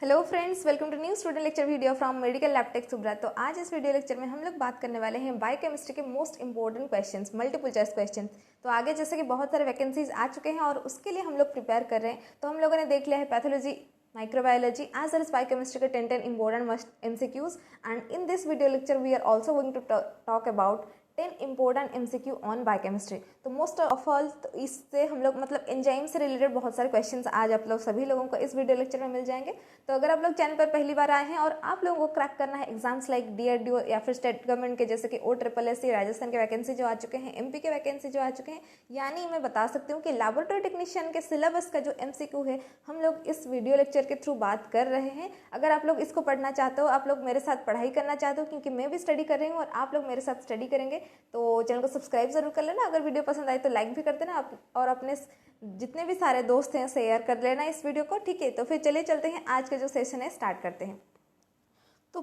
Hello friends, welcome to new student lecture video from medical lab tech Subra. तो आज इस video lecture में हम लोग बात करने वाले हैं बायोकेमिस्ट्री के most important questions, multiple choice questions. तो आगे जैसे कि बहुत सारे वैकेंसीज आ चुके हैं और उसके लिए हम लोग प्रिपेयर कर रहे हैं। तो हम लोगों ने देख लिया है pathology, microbiology as well as biochemistry के 10 important must MCQs, and in this video lecture we are also going to talk about 10 important MCQ on biochemistry. तो मोस्ट ऑफ ऑल इससे हम लोग मतलब एंजाइम से रिलेटेड बहुत सारे क्वेश्चंस आज आप लोग सभी लोगों को इस वीडियो लेक्चर में मिल जाएंगे। तो अगर आप लोग चैनल पर पहली बार आए हैं और आप लोगों को क्रैक करना है एग्जाम्स लाइक DRDO या फिर स्टेट गवर्नमेंट के जैसे कि OSSC राजस्थान के वैकेंसी जो आ चुके हैं, MP के वैकेंसी जो आ चुके हैं, यानी मैं बता सकती हूँ कि लैबोरेटरी टेक्नीशियन के सिलेबस का जो MCQ है हम लोग इस वीडियो लेक्चर के थ्रू बात कर रहे हैं। अगर आप लोग इसको पढ़ना चाहते हो, आप लोग मेरे साथ पढ़ाई करना चाहते हो, क्योंकि मैं भी स्टडी कर रही हूँ और आप लोग मेरे साथ स्टडी करेंगे, तो चैनल को सब्सक्राइब जरूर कर लेना। अगर वीडियो पसंद आए तो लाइक भी कर देना और अपने जितने भी सारे दोस्त हैं शेयर कर लेना इस वीडियो को, ठीक है। तो फिर चलिए चलते हैं, आज का जो सेशन है स्टार्ट करते हैं। तो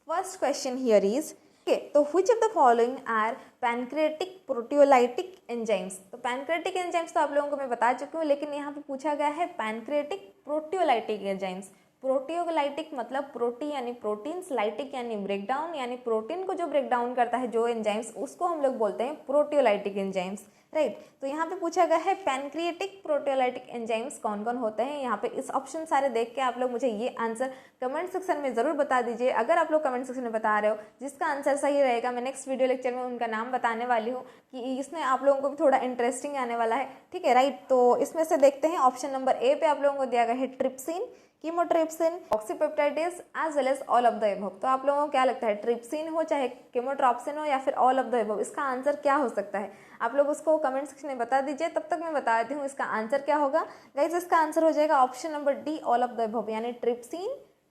फर्स्ट क्वेश्चन हियर इज तो which of the following are pancreatic proteolytic enzymes. तो पैनक्रियाटिक एंजाइम्स तो आप लोगों को मैं बता चुकी हूँ, लेकिन यहाँ पे पूछा गया है पैनक्रियाटिक प्रोटियोलाइटिक एंजाइम्स। प्रोटियोलाइटिक मतलब प्रोटी यानी प्रोटीन्स, लाइटिक यानी ब्रेकडाउन, यानी प्रोटीन को जो ब्रेकडाउन करता है जो एंजाइम्स, उसको हम लोग बोलते हैं प्रोटियोलाइटिक एंजाइम्स, राइट। तो यहाँ पे पूछा गया है पैनक्रियाटिक प्रोटियोलाइटिक एंजाइम्स कौन कौन होते हैं। यहाँ पे इस ऑप्शन सारे देख के आप लोग मुझे ये आंसर कमेंट सेक्शन में जरूर बता दीजिए। अगर आप लोग कमेंट सेक्शन में बता रहे हो जिसका आंसर सही रहेगा, मैं नेक्स्ट वीडियो लेक्चर में उनका नाम बताने वाली हूँ कि इसमें आप लोगों को भी थोड़ा इंटरेस्टिंग आने वाला है, ठीक है, राइट। तो इसमें से देखते हैं, ऑप्शन नंबर ए पे आप लोगों को दिया गया है trypsin, chymotrypsin, oxypeptidase as well as all of the above. तो आप लोगों को क्या लगता है, ट्रिप्सिन हो चाहे कीमोट्रॉप्सिन हो या फिर ऑल ऑफ द एबव, इसका आंसर क्या हो सकता है? आप लोग उसको कमेंट सेक्शन में बता दीजिए। तब तक मैं बता देती हूँ इसका आंसर क्या होगा। गाइस, इसका आंसर हो जाएगा option number D, all of the above, यानी trypsin,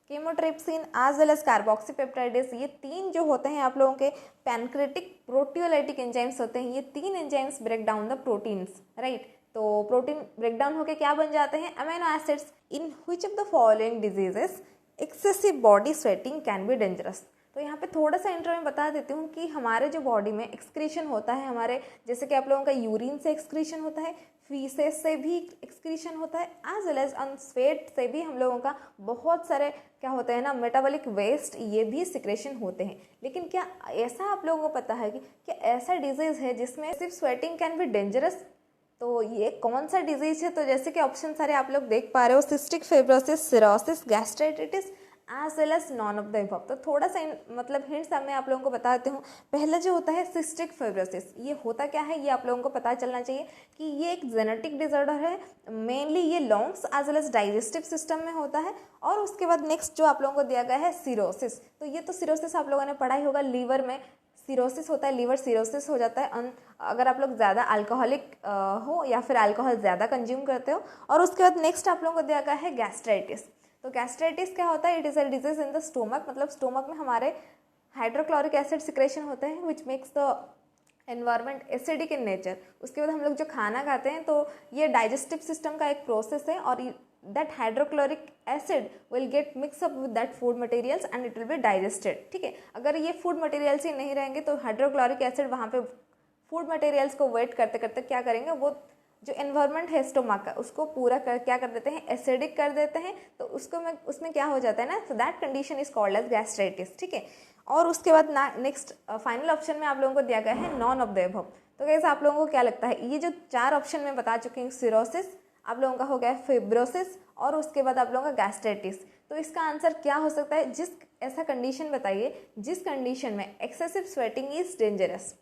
chymotrypsin as well as carboxypeptidase. ये तीन जो होते हैं आप लोगों के पैनक्रियाटिक प्रोटियोलाइटिक एंजाइम्स होते हैं। ये तीन enzymes break down the proteins, right. तो प्रोटीन ब्रेकडाउन होके क्या बन जाते हैं, amino acids. In which of the following diseases excessive body sweating can be dangerous. तो यहाँ पे थोड़ा सा इंट्रो में बता देती हूँ कि हमारे जो बॉडी में एक्सक्रीशन होता है, हमारे जैसे कि आप लोगों का यूरिन से एक्सक्रीशन होता है, फीसेस से भी एक्सक्रीशन होता है, as well as on sweat से भी हम लोगों का बहुत सारे क्या होते हैं ना, मेटाबॉलिक वेस्ट, ये भी सिक्रेशन होते हैं। लेकिन क्या ऐसा आप लोगों को पता है कि क्या ऐसा डिजीज है जिसमें सिर्फ स्वेटिंग कैन बी डेंजरस? तो ये कौन सा डिजीज है? तो जैसे कि ऑप्शन सारे आप लोग देख पा रहे हो, cystic fibrosis, cirrhosis, gastritis as well as none of the above. तो थोड़ा सा मतलब हिंट्स मैं आप लोगों को बताती हूँ। पहला जो होता है सिस्टिक फाइब्रोसिस, ये होता क्या है ये आप लोगों को पता चलना चाहिए कि ये एक जेनेटिक डिसऑर्डर है। मेनली ये lungs as well as digestive system में होता है। और उसके बाद नेक्स्ट जो आप लोगों को दिया गया है सिरोसिस। तो ये तो सिरोसिस आप लोगों ने पढ़ा ही होगा, लीवर में सिरोसिस होता है, लीवर सिरोसिस हो जाता है अगर आप लोग ज़्यादा अल्कोहलिक हो या फिर अल्कोहल ज़्यादा कंज्यूम करते हो। और उसके बाद नेक्स्ट आप लोगों को दिया गया है गैस्ट्राइटिस। तो गैस्ट्राइटिस क्या होता है, it is a disease in the stomach, मतलब स्टोमक में हमारे हाइड्रोक्लोरिक एसिड सिक्रेशन होते हैं which makes the environment acidic in nature. उसके बाद हम लोग जो खाना खाते हैं तो ये डाइजेस्टिव सिस्टम का एक प्रोसेस है, और that hydrochloric acid will get mixed up with that food materials and it will be digested, ठीक है। अगर ये फूड मटेरियल्स ही नहीं रहेंगे तो हाइड्रोक्लोरिक एसिड वहाँ पे फूड मटेरियल्स को वेट करते करते क्या करेंगे, वो जो एनवायरनमेंट है स्टोमक का उसको पूरा क्या कर देते हैं, एसिडिक कर देते हैं। तो उसमें क्या हो जाता है ना, so that condition is called as gastritis, ठीक है। और उसके बाद नेक्स्ट फाइनल ऑप्शन में आप लोगों को दिया गया है नॉन ऑफ द अबव। तो कैसे आप लोगों को क्या लगता है, ये जो चार ऑप्शन में बता चुकी हूँ, सिरोसिस आप लोगों का हो गया फिब्रोसिस, और उसके बाद आप लोगों का गैस्ट्राइटिस। तो इसका आंसर क्या हो सकता है, ऐसा कंडीशन बताइए जिस कंडीशन में एक्सेसिव स्वेटिंग इज डेंजरस।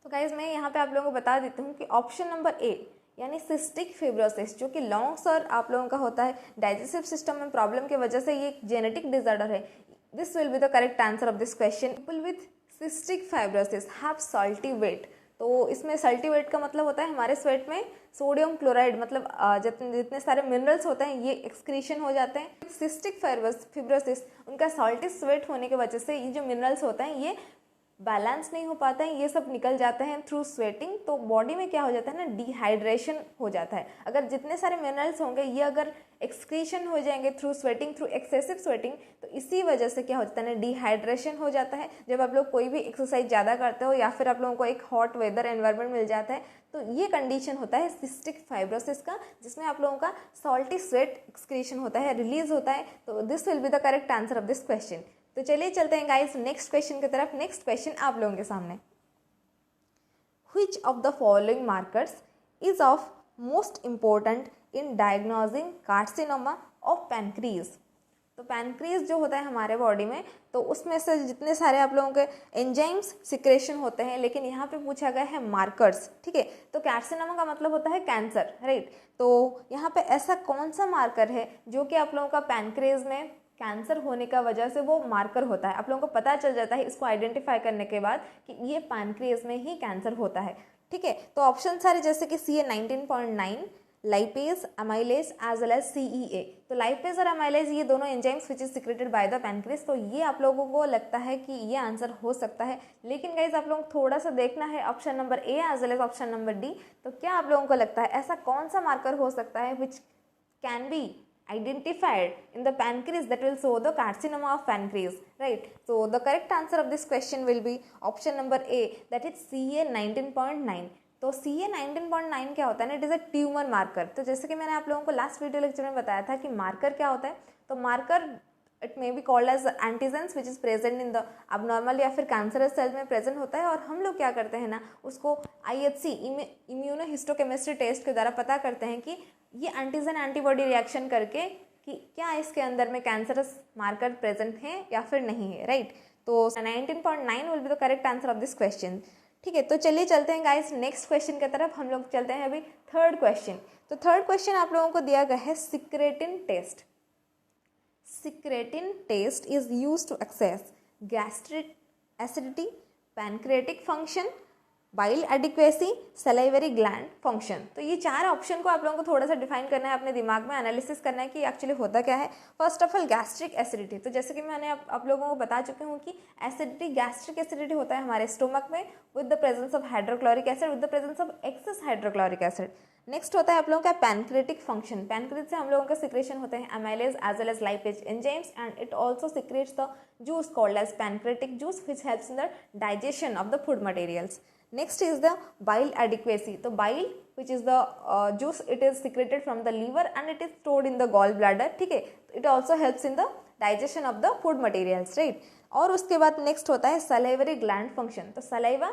तो गाइज मैं यहाँ पे आप लोगों को बता देती हूँ कि ऑप्शन नंबर ए यानी सिस्टिक फिब्रोसिस, जो कि लंग्स और आप लोगों का होता है डाइजेस्टिव सिस्टम में प्रॉब्लम की वजह से ये एक जेनेटिक डिसऑर्डर है। This will be the correct answer of this question. People with cystic fibrosis have salty sweat. तो इसमें सल्टी वेट का मतलब होता है हमारे स्वेट में सोडियम क्लोराइड, मतलब जितने सारे मिनरल्स होते हैं ये एक्सक्रीशन हो जाते हैं। सिस्टिक फिब्रोसिस उनका सॉल्टी स्वेट होने की वजह से ये जो मिनरल्स होते हैं ये बैलेंस नहीं हो पाते हैं, ये सब निकल जाते हैं थ्रू स्वेटिंग। तो बॉडी में क्या हो जाता है ना, डिहाइड्रेशन हो जाता है। अगर जितने सारे मिनरल्स होंगे ये अगर एक्सक्रीशन हो जाएंगे through sweating, through excessive sweating. तो इसी वजह से क्या हो जाता है ना, डिहाइड्रेशन हो जाता है। जब आप लोग कोई भी एक्सरसाइज ज़्यादा करते हो या फिर आप लोगों को एक हॉट वेदर एनवायरनमेंट मिल जाता है, तो ये कंडीशन होता है सिस्टिक फाइब्रोसिस का, जिसमें आप लोगों का सॉल्टी स्वेट एक्सक्रीशन होता है, रिलीज होता है। तो this will be the correct answer of this question. तो चलिए चलते हैं गाइस नेक्स्ट क्वेश्चन की तरफ। नेक्स्ट क्वेश्चन आप लोगों के सामने, Which of the following markers is of most important in diagnosing carcinoma of pancreas? तो पैनक्रियाज जो होता है हमारे बॉडी में, तो उसमें से जितने सारे आप लोगों के एंजाइम्स सिक्रेशन होते हैं, लेकिन यहाँ पे पूछा गया है मार्कर्स, ठीक है। तो कार्सिनोमा का मतलब होता है कैंसर, राइट। तो यहाँ पे ऐसा कौन सा मार्कर है जो कि आप लोगों का पैनक्रियाज में कैंसर होने का वजह से वो मार्कर होता है, आप लोगों को पता चल जाता है इसको आइडेंटिफाई करने के बाद कि ये पैनक्रियाज में ही कैंसर होता है, ठीक है। तो ऑप्शन सारे जैसे कि CA19.9, lipase, amylase as well as CEA। तो लाइपेज और अमाइलेज ये दोनों enzymes which is secreted by the pancreas. तो ये आप लोगों को लगता है कि ये आंसर हो सकता है, लेकिन गाइज आप लोगों को थोड़ा सा देखना है option number A as well as option number D. तो क्या आप लोगों को लगता है ऐसा कौन सा मार्कर हो सकता है which can be identified in the pancreas that will show the carcinoma of pancreas, right? So the correct answer of this question will be option number A, that is CA19.9। तो CA19.9 क्या होता है ना, it is a tumour marker. तो जैसे कि मैंने आप लोगों को लास्ट वीडियो लेक्चर में बताया था कि मार्कर क्या होता है, तो marker it may be called as antigens which is present in the abnormal या फिर कैंसरस सेल में प्रेजेंट होता है, और हम लोग क्या करते हैं ना, उसको IHC इम्यूनोहिस्टोकेमिस्ट्री टेस्ट के द्वारा पता करते हैं कि ये एंटीजन एंटीबॉडी रिएक्शन करके कि क्या इसके अंदर में कैंसरस मार्कर प्रेजेंट है या फिर नहीं है, राइट। तो 19.9 will be the correct answer of this question, ठीक है। तो चलिए चलते हैं गाइस नेक्स्ट क्वेश्चन की तरफ। हम लोग चलते हैं अभी थर्ड क्वेश्चन। तो थर्ड क्वेश्चन आप लोगों को दिया गया है secretin test. Secretin test is used to assess gastric acidity, pancreatic function, bile adequacy, salivary gland function। तो ये चार ऑप्शन को आप लोगों को थोड़ा सा डिफाइन करना है, अपने दिमाग में एनालिसिस करना है कि एक्चुअली होता क्या है। First of all gastric acidity, तो जैसे कि मैंने आप लोगों को बता चुकी हूँ कि एसिडिटी, गैस्ट्रिक एसिडिटी होता है हमारे स्टोमक में with the presence of hydrochloric acid, with the presence of excess hydrochloric acid. Next होता है आप लोगों का पैनक्रेटिक फंक्शन। पैनक्रेट से हम लोगों का सिक्रेशन होते हैं amylase as well as lipase enzymes, and it also secretes the juice called as pancreatic juice which helps in the digestion of the food materials. Next is the bile adequacy। तो bile which is the juice, it is secreted from the liver and it is stored in the gallbladder, ठीक है। it also helps in the digestion of the food materials, right। और उसके बाद next होता है salivary gland function। तो saliva,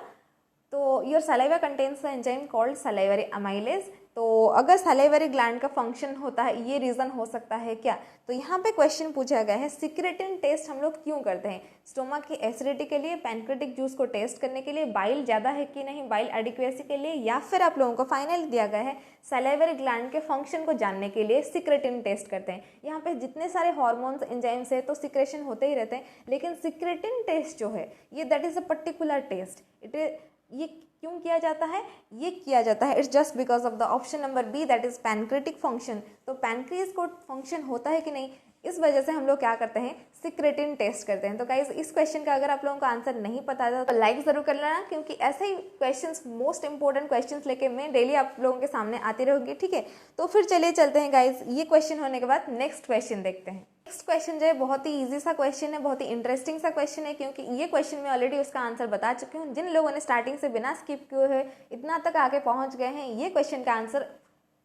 तो your saliva contains the enzyme called salivary amylase. तो अगर सलाइवरी ग्लैंड का फंक्शन होता है, ये रीज़न हो सकता है क्या। तो यहाँ पे क्वेश्चन पूछा गया है सिक्रेटिन टेस्ट हम लोग क्यों करते हैं, स्टोमक की एसिडिटी के लिए, पैनक्रेटिक जूस को टेस्ट करने के लिए, बाइल ज़्यादा है कि नहीं, बाइल एडिक्वेसी के लिए, या फिर आप लोगों को फाइनल दिया गया है सलाइवरी ग्लैंड के फंक्शन को जानने के लिए सिक्रेटिन टेस्ट करते हैं। यहाँ पे जितने सारे हार्मोन्स एंजाइम्स है तो सिक्रेशन होते ही रहते हैं, लेकिन सिक्रेटिन टेस्ट जो है ये that is a particular test. ये क्यों किया जाता है, ये किया जाता है it's just because of the option number B that is pancreatic function. तो पैनक्रियाज को फंक्शन होता है कि नहीं, इस वजह से हम लोग क्या करते हैं, सिक्रेटिन टेस्ट करते हैं। तो गाइस इस क्वेश्चन का अगर आप लोगों को आंसर नहीं पता था तो लाइक जरूर कर लेना, क्योंकि ऐसे ही क्वेश्चंस, मोस्ट इंपॉर्टेंट क्वेश्चंस लेके मैं डेली आप लोगों के सामने आती रहूंगी, ठीक है। तो फिर चलिए चलते हैं गाइस, ये क्वेश्चन होने के बाद नेक्स्ट क्वेश्चन देखते हैं। नेक्स्ट क्वेश्चन जो है बहुत ही इजी सा क्वेश्चन है, बहुत ही इंटरेस्टिंग सा क्वेश्चन है, क्योंकि ये क्वेश्चन में ऑलरेडी उसका आंसर बता चुकी हूँ। जिन लोगों ने स्टार्टिंग से बिना स्किप किए हुए इतना तक आगे पहुंच गए हैं, ये क्वेश्चन का आंसर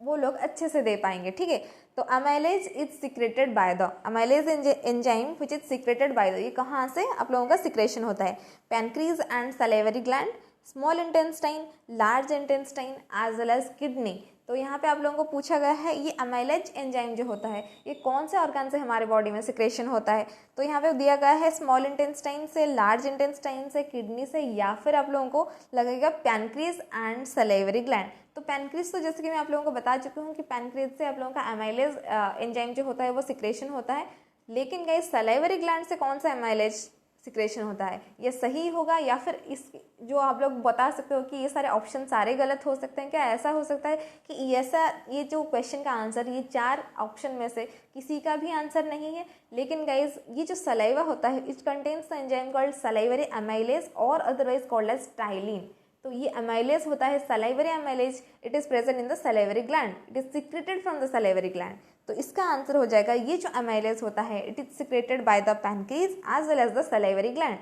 वो लोग अच्छे से दे पाएंगे, ठीक है। तो amylase is secreted by the, amylase enzyme which is secreted by the, ये कहाँ से आप लोगों का सिक्रेशन होता है, pancreas and salivary gland, small intestine, large intestine as well as kidney. तो यहाँ पे आप लोगों को पूछा गया है ये अमाइलेज एंजाइम जो होता है ये कौन से ऑर्गन से हमारे बॉडी में सिक्रेशन होता है। तो यहाँ पे दिया गया है स्मॉल इंटेस्टाइन से, लार्ज इंटेस्टाइन से, किडनी से, या फिर आप लोगों को लगेगा पैनक्रीज एंड सलेवरी ग्लैंड। तो पैनक्रीज तो जैसे कि मैं आप लोगों को बता चुकी हूँ कि पैनक्रीज से आप लोगों का अमाइलेज एंजाइम जो होता है वो सिक्रेशन होता है, लेकिन गाइस सलेवरी ग्लैंड से कौन सा अमाइलेज सिक्रेशन होता है, ये सही होगा या फिर इस जो आप लोग बता सकते हो कि ये सारे ऑप्शन सारे गलत हो सकते हैं क्या, ऐसा हो सकता है कि ऐसा ये जो क्वेश्चन का आंसर ये चार ऑप्शन में से किसी का भी आंसर नहीं है। लेकिन गाइज ये जो सलाइवा होता है it contains the enzyme called salivary amylase और अदरवाइज कॉल्ड एज टाइलिन, तो ये अमाइलेज होता है salivary amylase, it is present in the salivary gland, it is secreted from the salivary gland. तो इसका आंसर हो जाएगा ये जो अमाइलेज होता है it is secreted by the pancreas as well as the salivary gland.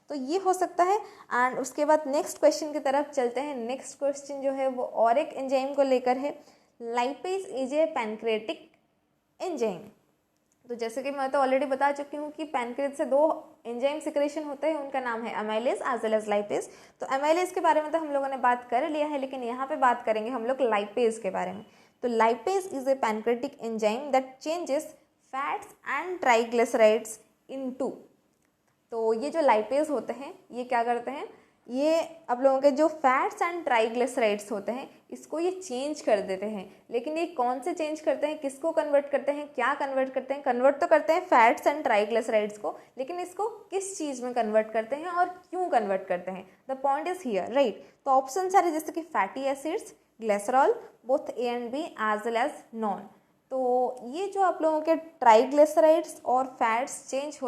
तो ये हो सकता है। एंड उसके बाद नेक्स्ट क्वेश्चन की तरफ चलते हैं। नेक्स्ट क्वेश्चन जो है वो और एक एंजाइम को लेकर है। Lipase is a pancreatic enzyme. तो जैसे कि मैं तो ऑलरेडी बता चुकी हूँ कि पैनक्रियाज से 2 एंजाइम सिक्रेशन होते हैं, उनका नाम है amylase as well as lipase. तो अमाइलेज के बारे में तो हम लोगों ने बात कर लिया है, लेकिन यहाँ पे बात करेंगे हम लोग लाइपेज के बारे में। तो lipase is a pancreatic enzyme that changes fats and triglycerides into. तो ये जो लाइपेज होते हैं ये क्या करते हैं, ये आप लोगों के जो फैट्स एंड ट्राइग्लिसराइड्स होते हैं इसको ये चेंज कर देते हैं। लेकिन ये कौन से चेंज करते हैं, किसको कन्वर्ट करते हैं, क्या कन्वर्ट करते हैं? कन्वर्ट तो करते हैं फैट्स एंड ट्राइग्लिसराइड्स को, लेकिन इसको किस चीज़ में कन्वर्ट करते हैं और क्यों कन्वर्ट करते हैं? The point is here, right. तो ऑप्शन सारे जैसे कि fatty acids, glycerol, both A and B as well as none. तो ये जो आप लोगों के ट्राइग्लिसराइड्स और फैट्स चेंज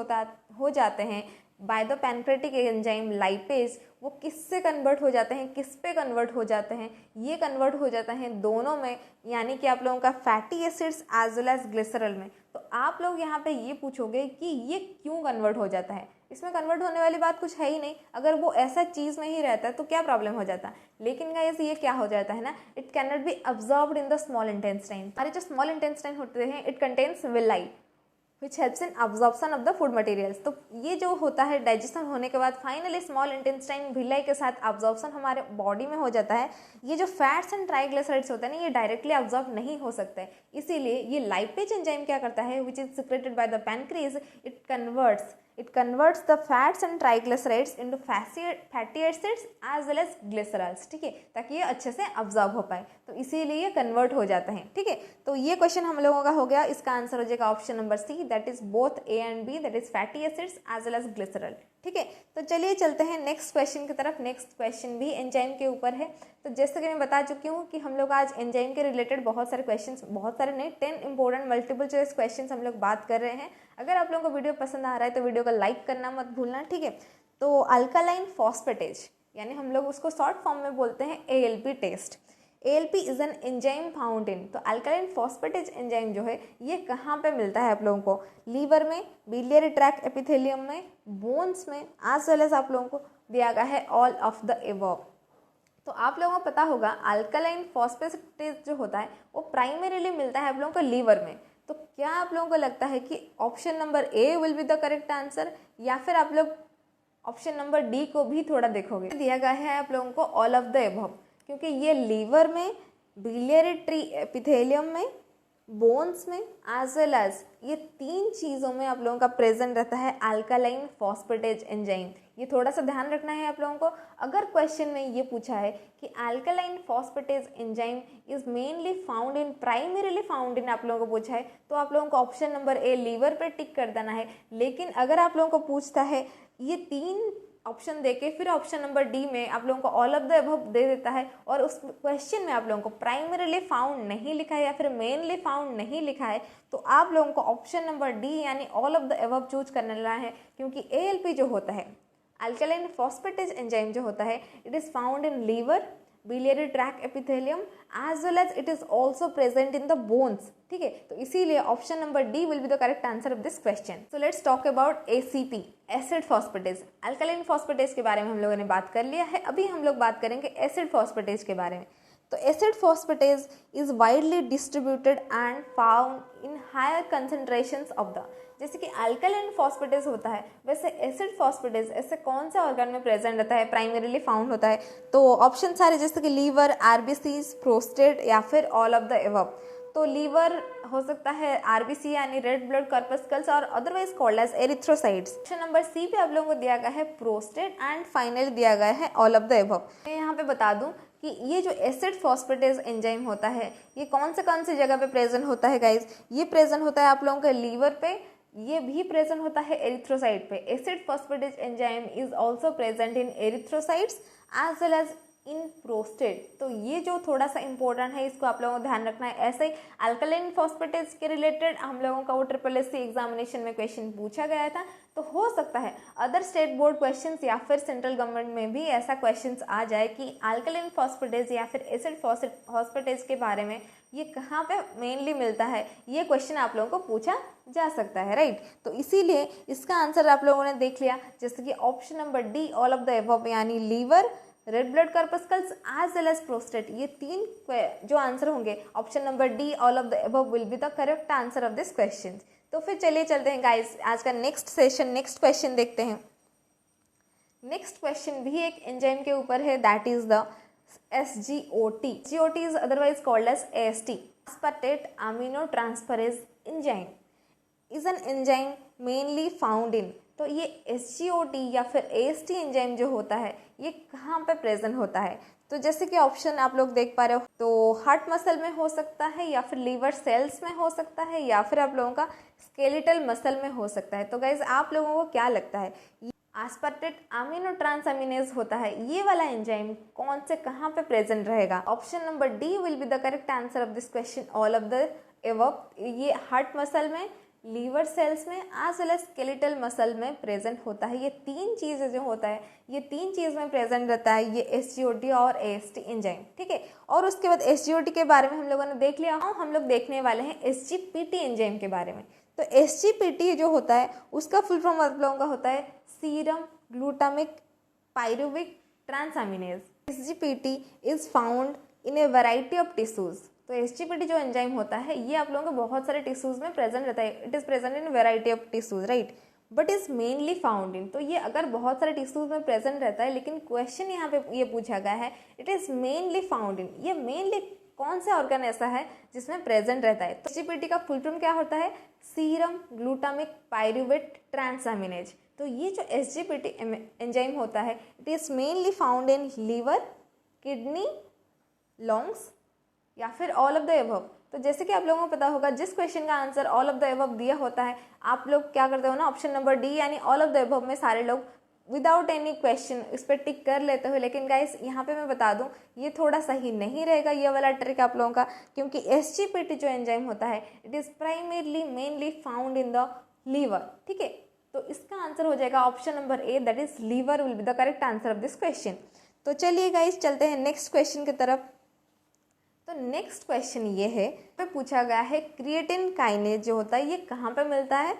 हो जाते हैं by the pancreatic enzyme lipase, वो किससे कन्वर्ट हो जाते हैं, किस पे कन्वर्ट हो जाते हैं? ये कन्वर्ट हो जाता है दोनों में, यानी कि आप लोगों का fatty acids as well as glycerol में। तो आप लोग यहाँ पे ये पूछोगे कि ये क्यों कन्वर्ट हो जाता है? इसमें कन्वर्ट होने वाली बात कुछ है ही नहीं, अगर वो ऐसा चीज़ में ही रहता है तो क्या प्रॉब्लम हो जाता है? लेकिन गाइस ये क्या हो जाता है ना, it can not be absorbed in the small intestine. हमारे जो स्मॉल इंटेस्टाइन होते हैं it contains villi which helps in absorption of the food materials. तो ये जो होता है डाइजेशन होने के बाद फाइनली स्मॉल इंटेस्टाइन विलाई के साथ अब्जॉर्प्शन हमारे बॉडी में हो जाता है। ये जो फैट्स एंड ट्राइग्लिसराइड्स होते हैं ना ये डायरेक्टली अब्जॉर्ब नहीं हो सकते हैं, इसीलिए ये लाइपेज एंजाइम क्या करता है विच is secreted by the pancreas, it converts the fats and triglycerides into fatty acids as well as glycerols, ठीक है, ताकि ये अच्छे से अब्जॉर्ब हो पाए। तो इसीलिए ये कन्वर्ट हो जाता है, ठीक है। तो ये क्वेश्चन हम लोगों का हो गया, इसका आंसर हो जाएगा option number C, that is both A and B, that is fatty acids as well as glycerol, ठीक है। तो चलिए चलते हैं नेक्स्ट क्वेश्चन की तरफ। नेक्स्ट क्वेश्चन भी एंजाइम के ऊपर है। तो जैसे कि मैं बता चुकी हूँ कि हम लोग आज एंजाइम के रिलेटेड बहुत सारे क्वेश्चंस, बहुत सारे नहीं 10 इंपॉर्टेंट मल्टीपल चॉइस क्वेश्चंस हम लोग बात कर रहे हैं। अगर आप लोगों को वीडियो पसंद आ रहा है तो वीडियो को लाइक करना मत भूलना, ठीक है। तो अल्कालाइन फॉस्फेटेज यानी हम लोग उसको शॉर्ट फॉर्म में बोलते हैं ALP test. ALP is an enzyme found in, तो अल्कालाइन फॉस्फेटेज एंजाइम जो है ये कहाँ पे मिलता है आप लोगों को? लीवर में, बिलियरी ट्रैक्ट एपिथेलियम में, बोन्स में, एज वेल एज आप लोगों को दिया गया है ऑल ऑफ द एबव। तो आप लोगों को पता होगा अल्कालाइन फॉस्फेटेज जो होता है वो प्राइमरीली मिलता है आप लोगों को लीवर में। तो क्या आप लोगों को लगता है कि option number A will be the correct answer, या फिर आप लोग ऑप्शन नंबर डी को भी थोड़ा देखोगे? दिया गया है आप लोगों को ऑल ऑफ द एबव, क्योंकि ये लीवर में, बिलियरी ट्री एपिथेलियम में, बोन्स में एज वेल एज ये 3 चीज़ों में आप लोगों का प्रेजेंट रहता है अल्कालाइन फॉस्फेटेज एंजाइम। ये थोड़ा सा ध्यान रखना है आप लोगों को। अगर क्वेश्चन में ये पूछा है कि alkaline phosphatase enzyme is mainly found in, primarily found in आप लोगों को पूछा है, तो आप लोगों को ऑप्शन नंबर ए लीवर पे टिक कर देना है। लेकिन अगर आप लोगों को पूछता है ये 3 ऑप्शन देके फिर ऑप्शन नंबर डी में आप लोगों को ऑल ऑफ द अबव दे देता है और उस क्वेश्चन में आप लोगों को प्राइमरीली फाउंड नहीं लिखा है या फिर मेनली फाउंड नहीं लिखा है, तो आप लोगों को ऑप्शन नंबर डी यानी all of the above choose करने लगा है। क्योंकि ALP जो होता है, अल्कालाइन फॉस्फेटेज एंजाइम जो होता है, it is found in liver, biliary tract epithelium as well as it is also present in the bones, ठीक है। तो इसीलिए option number D will be the correct answer of this question. So let's talk about ACP, acid phosphatase. Alkaline phosphatase के बारे में हम लोगों ने बात कर लिया है, अभी हम लोग बात करेंगे एसिड फॉस्फेटेज के बारे में। तो acid phosphatase is widely distributed and found in higher concentrations of the, जैसे कि अल्कालाइन फॉस्फेटेज होता है वैसे एसिड फॉस्फेटेज ऐसे कौन से ऑर्गन में प्रेजेंट रहता है, प्राइमरीली फाउंड होता है? तो ऑप्शन सारे जैसे कि लीवर, RBCs, प्रोस्टेट या फिर ऑल ऑफ द एबव। तो लीवर हो सकता है RBC यानी रेड ब्लड कॉर्पस्कल्स और otherwise called as erythrocytes. Option number C पे आप लोगों को दिया गया है प्रोस्टेट एंड फाइनली दिया गया है ऑल ऑफ द एबव। मैं यहाँ पे बता दूं कि ये जो एसिड फॉस्फेटेज एंजाइम होता है ये कौन से जगह पे प्रेजेंट होता है गाइज? ये प्रेजेंट होता है आप लोगों के लीवर पे, ये भी प्रेजेंट होता है एरिथ्रोसाइट पे। Acid phosphatase enzyme is also present in erythrocytes as well as in prostate. तो ये जो थोड़ा सा इंपॉर्टेंट है, इसको आप लोगों को ध्यान रखना है। ऐसे ही अल्कलाइन फॉस्फेटेज के रिलेटेड हम लोगों का वो SSC एग्जामिनेशन में क्वेश्चन पूछा गया था। तो हो सकता है अदर स्टेट बोर्ड क्वेश्चंस या फिर सेंट्रल गवर्नमेंट में भी ऐसा क्वेश्चंस आ जाए कि अल्कलाइन फॉस्फेटेज या फिर एसिड फॉस्फेटेज के बारे में ये कहाँ पे मेनली मिलता है, ये क्वेश्चन आप लोगों को पूछा जा सकता है, राइट। तो इसीलिए इसका आंसर आप लोगों ने देख लिया, जैसे कि option number D all of the above, यानी liver, red blood corpuscles as well as prostate, ये 3 जो आंसर होंगे option number D all of the above will be the correct answer of this question. तो फिर चलिए चलते हैं guys, आज का नेक्स्ट क्वेश्चन देखते हैं। नेक्स्ट क्वेश्चन भी एक एंजाइम के ऊपर है, that is the SGOT. SGOT is otherwise called as AST, aspartate aminotransferase enzyme, is an enzyme mainly found in। तो ये SGOT या फिर AST एंजाइम जो होता है ये कहाँ पे प्रेजेंट होता है? तो जैसे कि ऑप्शन आप लोग देख पा रहे हो, तो हार्ट मसल में हो सकता है, या फिर लीवर सेल्स में हो सकता है, या फिर आप लोगों का स्केलेटल मसल में हो सकता है। तो गाइज आप लोगों को क्या लगता है, एस्पार्टेट अमीनोट्रांसअमीनेज होता है, ये वाला एंजाइम कौन से कहाँ पे प्रेजेंट रहेगा? Option number D will be the correct answer of this question, all of the above. ये हार्ट मसल में, लीवर सेल्स में, as well as skeletal muscle में प्रेजेंट होता है। ये 3 चीज़ें जो होता है, ये 3 चीज़ में प्रेजेंट रहता है ये SGOT और AST एंजाइम, ठीक है। और उसके बाद SGOT के बारे में हम लोगों ने देख लिया, और हम लोग देखने वाले हैं SGPT एंजाइम के बारे में। तो SGPT जो होता है उसका फुल फॉर्म आप लोगों का होता है serum glutamic pyruvic transaminase. SGPT is found in a variety of tissues. तो SGPT जो एंजाइम होता है ये आप लोगों के बहुत सारे टिश्यूज में प्रेजेंट रहता है। It is present in variety of tissues, right, but is mainly found in. तो ये अगर बहुत सारे टिश्यूज में प्रेजेंट रहता है, लेकिन क्वेश्चन यहाँ पे ये पूछा गया है इट इज मेनली फाउंड इन, ये मेनली कौन सा ऑर्गन ऐसा है जिसमें प्रेजेंट रहता है? तो SGPT का फुल फॉर्म क्या होता है? Serum glutamic pyruvate transaminase. तो ये जो SGPT एंजाइम होता है it is mainly found in liver, kidney, lungs या फिर ऑल ऑफ द एबव। तो जैसे कि आप लोगों को पता होगा, जिस क्वेश्चन का answer all of the above दिया होता है, आप लोग क्या करते हो ना, ऑप्शन नंबर डी यानी ऑल ऑफ द एबव में सारे लोग विदाउट एनी क्वेश्चन इस पर टिक कर लेते हो। लेकिन गाइस यहाँ पे मैं बता दूं ये थोड़ा सही नहीं रहेगा ये वाला ट्रिक आप लोगों का, क्योंकि SGPT जो एंजाइम होता है it is primarily mainly found in the liver, ठीक है। तो इसका आंसर हो जाएगा option number A, that is liver will be the correct answer of this question. तो चलिए गाइस चलते हैं नेक्स्ट क्वेश्चन की तरफ। तो नेक्स्ट क्वेश्चन ये है, पे पूछा गया है क्रिएटिन काइनेज जो होता है ये कहाँ पे मिलता है?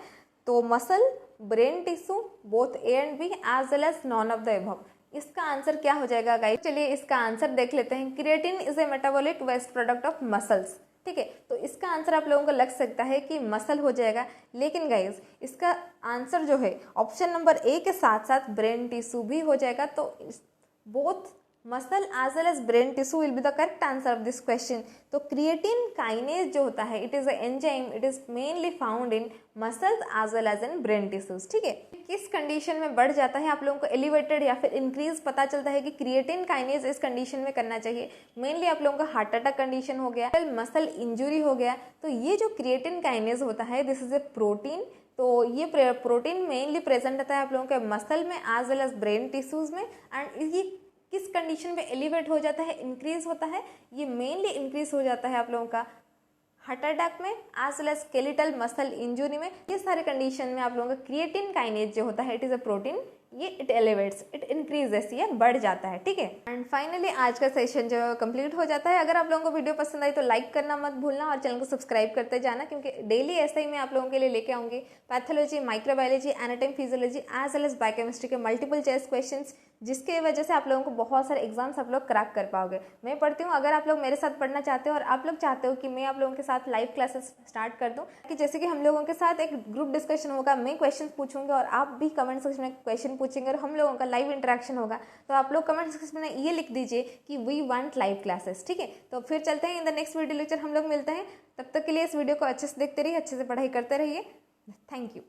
तो muscle, brain tissue, both A and B as well as none of the above. इसका आंसर क्या हो जाएगा गाइस? चलिए इसका आंसर देख लेते हैं। Creatine is a metabolic waste product of muscles, ठीक है। तो इसका आंसर आप लोगों को लग सकता है कि मसल हो जाएगा, लेकिन गाइस इसका आंसर जो है ऑप्शन नंबर ए के साथ साथ ब्रेन टिश्यू भी हो जाएगा। तो both muscle as well as brain tissue will be the correct answer of this question. तो क्रिएटिन काइनेज जो होता है it is a enzyme, it is mainly found in muscles as well as in brain tissues, ठीक है। किस condition में बढ़ जाता है आप लोगों को एलिवेटेड या फिर इंक्रीज पता चलता है कि क्रिएटिन काइनेज इस कंडीशन में करना चाहिए? मेनली आप लोगों का हार्ट अटैक कंडीशन हो गया, मसल इंजुरी हो गया। तो ये जो क्रिएटिन काइनेज होता है दिस इज ए प्रोटीन। तो ये प्रोटीन मेनली प्रेजेंट रहता है आप लोगों के मसल में as well as brain tissues में। एंड ये किस कंडीशन में एलिवेट हो जाता है, इंक्रीज होता है? ये मेनली इंक्रीज हो जाता है आप लोगों का हार्ट अटैक में as well as skeletal muscle injury में। ये सारे कंडीशन में आप लोगों का क्रिएटिन काइनेज जो होता है इट इज अ प्रोटीन, ये इट एलिवेट्स, इट इंक्रीजेस, ये बढ़ जाता है, ठीक है। एंड फाइनली आज का सेशन जो कंप्लीट हो जाता है। अगर आप लोगों को वीडियो पसंद आई तो लाइक करना मत भूलना और चैनल को सब्सक्राइब करते जाना, क्योंकि डेली ऐसे ही मैं आप लोगों के लिए लेके आऊंगी pathology, microbiology, anatomy, physiology as well as biochemistry के मल्टीपल चॉइस क्वेश्चंस, जिसके वजह से आप लोगों को बहुत सारे एग्जाम्स आप लोग क्रैक कर पाओगे। मैं पढ़ती हूँ, अगर आप लोग मेरे साथ पढ़ना चाहते हो और आप लोग चाहते हो कि मैं आप लोगों के साथ लाइव क्लासेस स्टार्ट कर दूँ, कि जैसे कि हम लोगों के साथ एक ग्रुप डिस्कशन होगा, मैं क्वेश्चन पूछूंगी और आप भी कमेंट सेक्शन में क्वेश्चन पूछेंगे और हम लोगों का लाइव इंटरेक्शन होगा। तो आप लोग कमेंट सेक्शन में ये लिख दीजिए कि वी वांट लाइव क्लासेस, ठीक है। तो फिर चलते हैं in the next video lecture, हम लोग मिलते हैं। तब तक के लिए इस वीडियो को अच्छे से देखते रहिए, अच्छे से पढ़ाई करते रहिए। Thank you.